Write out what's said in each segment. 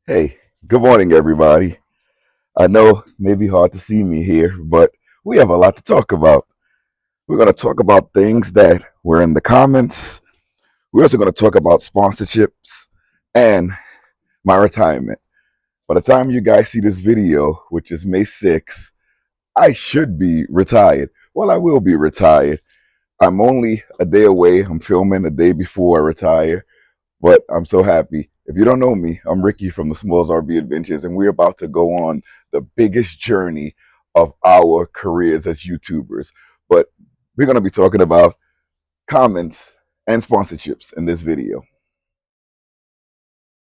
Hey, good morning, everybody. I know it may be hard to see me here, but we have a lot to talk about. We're going to talk about things that were in the comments. We're also going to talk about sponsorships and my retirement. By the time you guys see this video, which is May 6th, I should be retired. Well, I will be retired. I'm only a day away. I'm filming a day before I retire. But I'm so happy. If you don't know me, I'm Ricky from the Smalls RV Adventures, and we're about to go on the biggest journey of our careers as YouTubers. But we're going to be talking about comments and sponsorships in this video.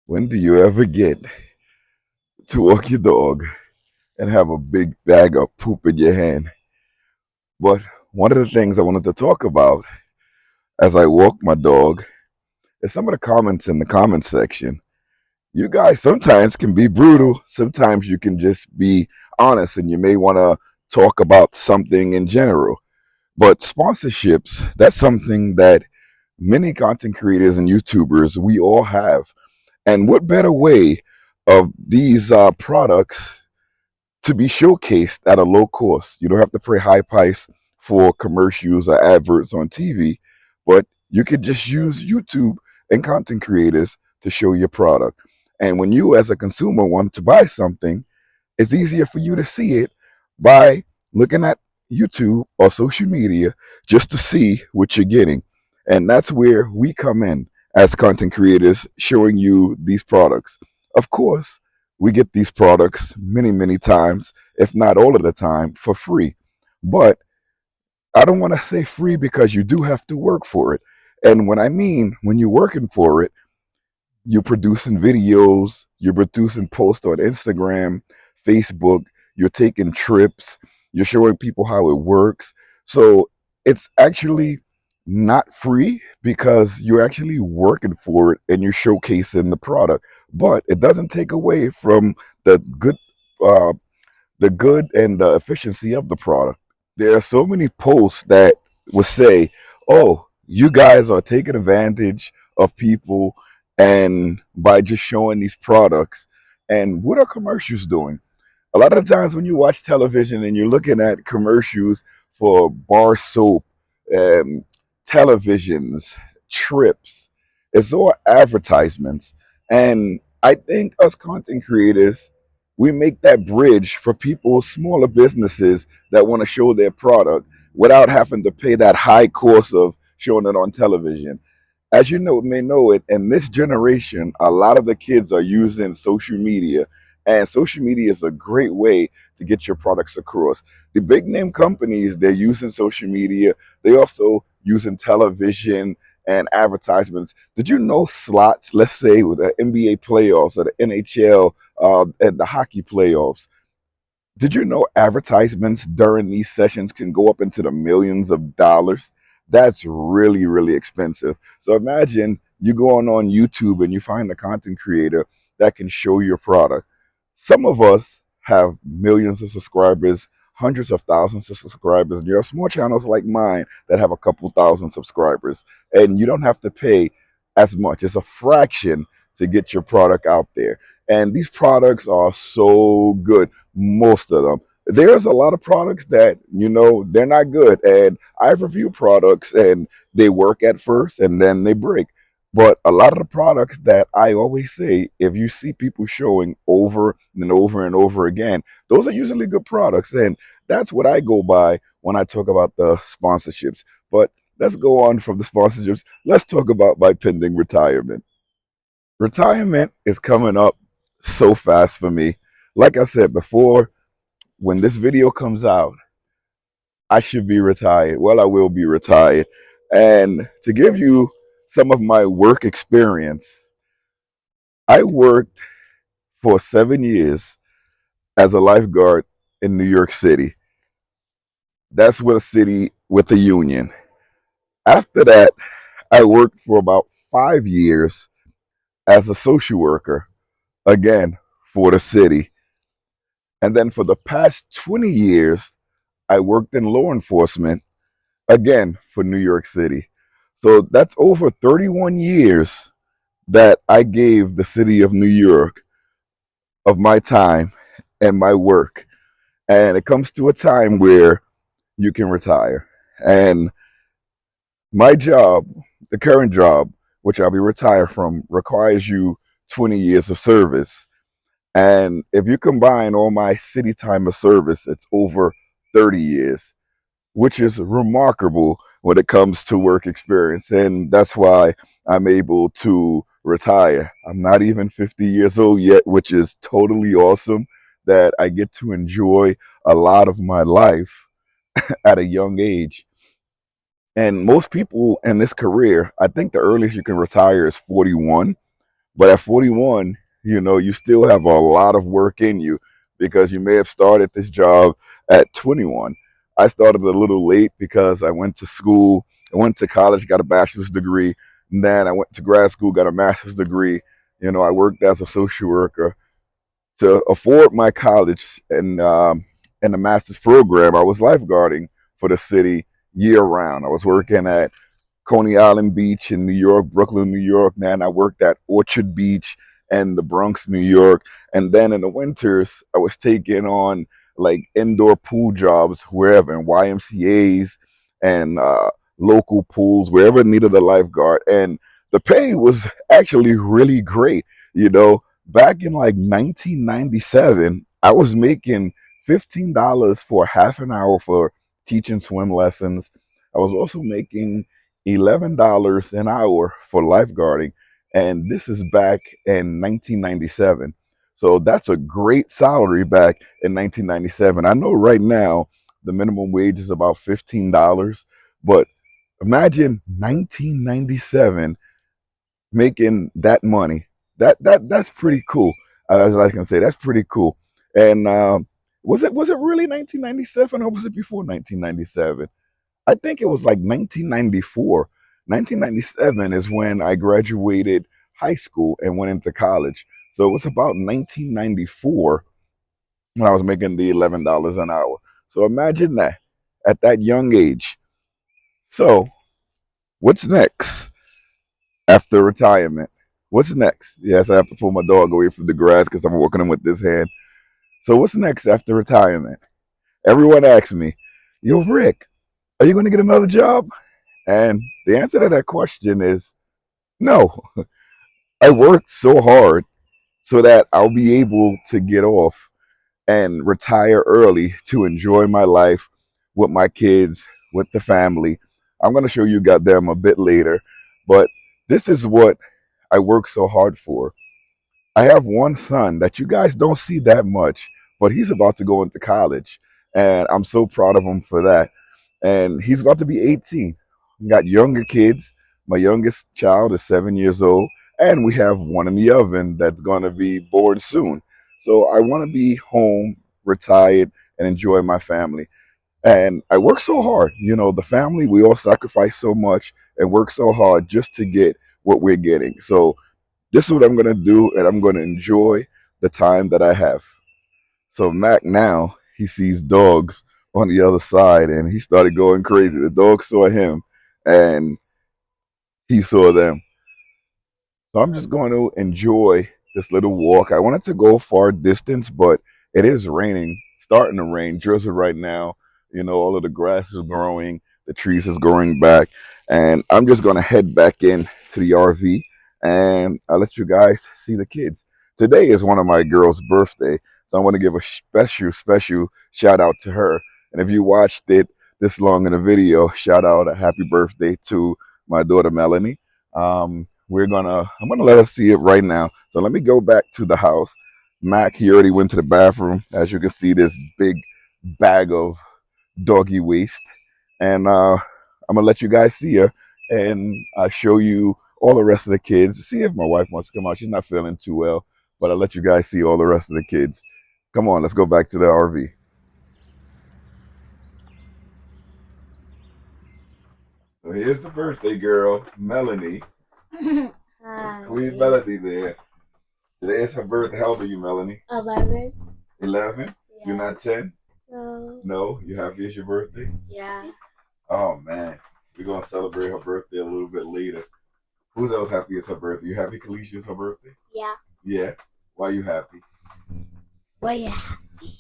When do you ever get to walk your dog and have a big bag of poop in your hand? But one of the things I wanted to talk about as I walk my dog is some of the comments in the comment section. You guys sometimes can be brutal. Sometimes you can just be honest and you may want to talk about something in general. But sponsorships, that's something that many content creators and YouTubers, we all have. And what better way of these products to be showcased at a low cost? You don't have to pay high price for commercials or adverts on TV, but you could just use YouTube and content creators to show your product. And when you, as a consumer, want to buy something, it's easier for you to see it by looking at YouTube or social media just to see what you're getting. And that's where we come in as content creators, showing you these products. Of course, we get these products many, many times, if not all of the time, for free. But I don't want to say free because you do have to work for it. And when I mean when you're working for it, you're producing videos, you're producing posts on Instagram, Facebook, you're taking trips, you're showing people how it works. So it's actually not free because you're actually working for it and you're showcasing the product. But it doesn't take away from the uh, good and the efficiency of the product. There are so many posts that would say, "Oh, you guys are taking advantage of people and by just showing these products." And what are commercials doing? A lot of the times when you watch television and you're looking at commercials for bar soap, um, televisions, trips, it's all advertisements. And I think us content creators, we make that bridge for people, smaller businesses that want to show their product without having to pay that high cost of showing it on television. As you may know it, in this generation, a lot of the kids are using social media, and social media is a great way to get your products across. The big name companies, they're using social media. They also using television and advertisements. Did you know slots, let's say with the NBA playoffs or the NHL and the hockey playoffs, did you know advertisements during these sessions can go up into the millions of dollars? That's really, really expensive. So imagine you going on YouTube and you find a content creator that can show your product. Some of us have millions of subscribers, hundreds of thousands of subscribers. There are small channels like mine that have a couple thousand subscribers, and you don't have to pay as much. It's a fraction to get your product out there. And these products are so good, most of them. There's a lot of products that, they're not good. And I've reviewed products and they work at first and then they break. But a lot of the products that I always say, if you see people showing over and over and over again, those are usually good products. And that's what I go by when I talk about the sponsorships. But let's go on from the sponsorships. Let's talk about my pending retirement. Retirement is coming up so fast for me. Like I said before, when this video comes out, I should be retired. Well, I will be retired. And to give you some of my work experience, I worked for 7 years as a lifeguard in New York City. That's with a city with a union. After that, I worked for about 5 years as a social worker, again, for the city. And then for the past 20 years, I worked in law enforcement, again, for New York City. So that's over 31 years that I gave the city of New York. of my time and my work. And it comes to a time where you can retire. And my job, the current job, which I'll be retired from, requires you 20 years of service. And if you combine all my city time of service, it's over 30 years, which is remarkable when it comes to work experience. And that's why I'm able to retire. I'm not even 50 years old yet, which is totally awesome that I get to enjoy a lot of my life at a young age. And most people in this career, I think the earliest you can retire is 41. But at 41, you still have a lot of work in you because you may have started this job at 21. I started a little late because I went to school, I went to college, got a bachelor's degree, and then I went to grad school, got a master's degree. I worked as a social worker to afford my college and the master's program. I was lifeguarding for the city year round. I was working at Coney Island Beach in New York, Brooklyn, New York. Then I worked at Orchard Beach and the Bronx, New York. And then in the winters, I was taking on like indoor pool jobs wherever in YMCA's and local pools, wherever needed a lifeguard. And the pay was actually really great. Back in like 1997, I was making $15 for half an hour for teaching swim lessons. I was also making $11 an hour for lifeguarding, and this is back in 1997. So that's a great salary back in 1997. I know right now the minimum wage is about $15, but imagine 1997 making that money. That's pretty cool. As I can say, that's pretty cool. And was it really 1997 or was it before 1997? I think it was like 1994. 1997 is when I graduated high school and went into college. So it was about 1994 when I was making the $11 an hour. So imagine that at that young age. So what's next after retirement? What's next? Yes, I have to pull my dog away from the grass because I'm walking him with this hand. So what's next after retirement? Everyone asks me, "Yo, Rick, are you going to get another job?" And the answer to that question is no. I worked so hard so that I'll be able to get off and retire early to enjoy my life with my kids, with the family. I'm going to show you got them a bit later, but this is what I work so hard for. I have one son that you guys don't see that much, but he's about to go into college, and I'm so proud of him for that. And he's about to be 18. We got younger kids. My youngest child is 7 years old, and we have one in the oven that's going to be born soon. So I want to be home, retired, and enjoy my family. And I work so hard. The family, we all sacrifice so much and work so hard just to get what we're getting. So this is what I'm going to do, and I'm going to enjoy the time that I have. So Mac now he sees dogs on the other side, and he started going crazy. The dog saw him, and he saw them. So I'm just going to enjoy this little walk. I wanted to go far distance, but it is raining, starting to rain, drizzle right now. All of the grass is growing, the trees is growing back, and I'm just going to head back in to the RV, and I'll let you guys see the kids. Today is one of my girl's birthday, so I want to give a special, special shout out to her. And if you watched it this long in a video, shout out a happy birthday to my daughter Melanie. I'm gonna let us see it right now. So let me go back to the house. Mac, he already went to the bathroom. As you can see, this big bag of doggy waste. And I'm gonna let you guys see her and show you all the rest of the kids. See if my wife wants to come out. She's not feeling too well, but I'll let you guys see all the rest of the kids. Come on, let's go back to the RV. So here's the birthday girl, Melanie. Queen Melanie there. Today is her birthday. How old are you, Melanie? 11. 11? Yeah. You're not 10? No. No? You happy it's your birthday? Yeah. Oh, man. We're going to celebrate her birthday a little bit later. Who's else happy it's her birthday? You happy Kalisha it's her birthday? Yeah. Yeah? Why are you happy? Why you happy?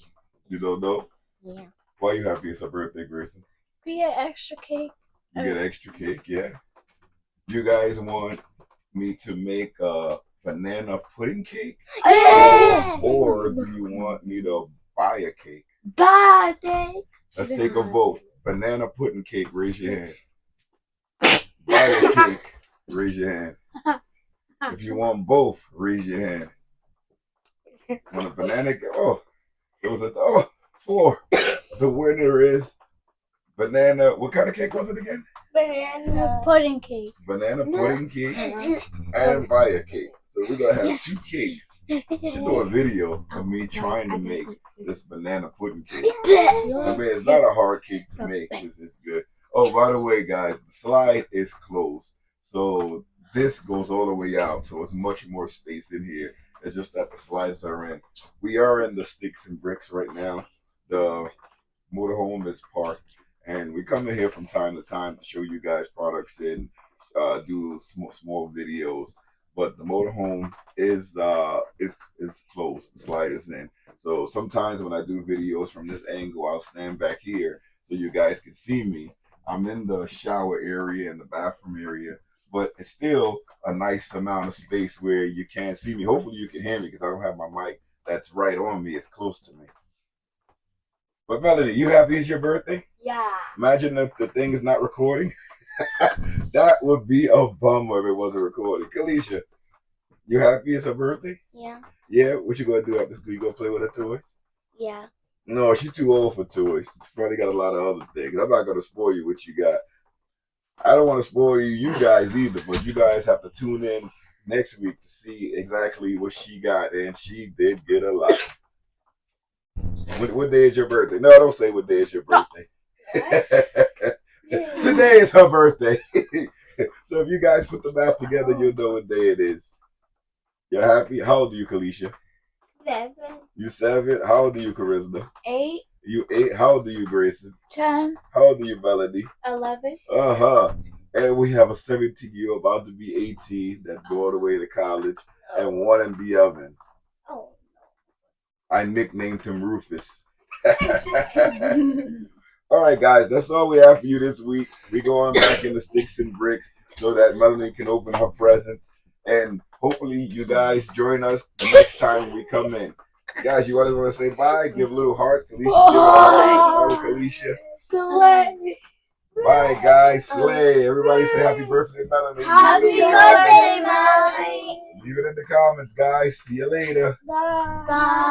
You don't know? Yeah. Why you happy it's her birthday, Grayson? We get extra cake. You get extra cake, yeah? You guys want me to make a banana pudding cake? Yes. Or do you want me to buy a cake? Buy cake. Let's take a vote. Banana pudding cake, raise your hand. Buy a cake, raise your hand. If you want both, raise your hand. Want a banana cake? Oh, it was 4. The winner is banana. What kind of cake was it again? Banana pudding cake. Banana pudding cake and buy a cake. So we're gonna have 2 cakes. You should do a video of me trying to make this banana pudding cake. I mean, it's not a hard cake to make. It's good. Oh, by the way, guys, the slide is closed. So this goes all the way out. So it's much more space in here. It's just that the slides are in. We are in the sticks and bricks right now. The motorhome is parked. And we come in here from time to time to show you guys products and do small videos. But the motorhome is closed. The slide is in. So sometimes when I do videos from this angle, I'll stand back here so you guys can see me. I'm in the shower area and the bathroom area, but it's still a nice amount of space where you can't see me. Hopefully you can hear me because I don't have my mic that's right on me. It's close to me. But Melanie, you happy it's your birthday? Yeah. Imagine if the thing is not recording. That would be a bummer if it wasn't recording. Kalisha, you happy it's her birthday? Yeah. Yeah? What you gonna do after school? You gonna play with her toys? Yeah. No, she's too old for toys. She probably got a lot of other things. I'm not gonna spoil you what you got. I don't want to spoil you guys either, but you guys have to tune in next week to see exactly what she got, and she did get a lot. What day is your birthday? No, don't say what day is your birthday. Today is her birthday. So if you guys put the math together, you'll know what day it is. You're happy? How old are you, Kalisha? 7. You 7? How old are you, Charisma? 8. You 8? How old are you, Grayson? 10. How old are you, Melody? 11. And we have a 17-year-old about to be 18 that's going away to college, and one in the oven. Oh. I nicknamed him Rufus. All right, guys, that's all we have for you this week. We're going back in the sticks and bricks so that Melanie can open her presents. And hopefully you guys join us the next time we come in. Guys, you want to say bye? Give little hearts. Kalisha, give it a heart. Oh, Kalisha. Slay. Bye, guys. Slay. Everybody say happy birthday, Melanie. Happy birthday, Melanie. Leave it in the comments, guys. See you later. Bye. Bye.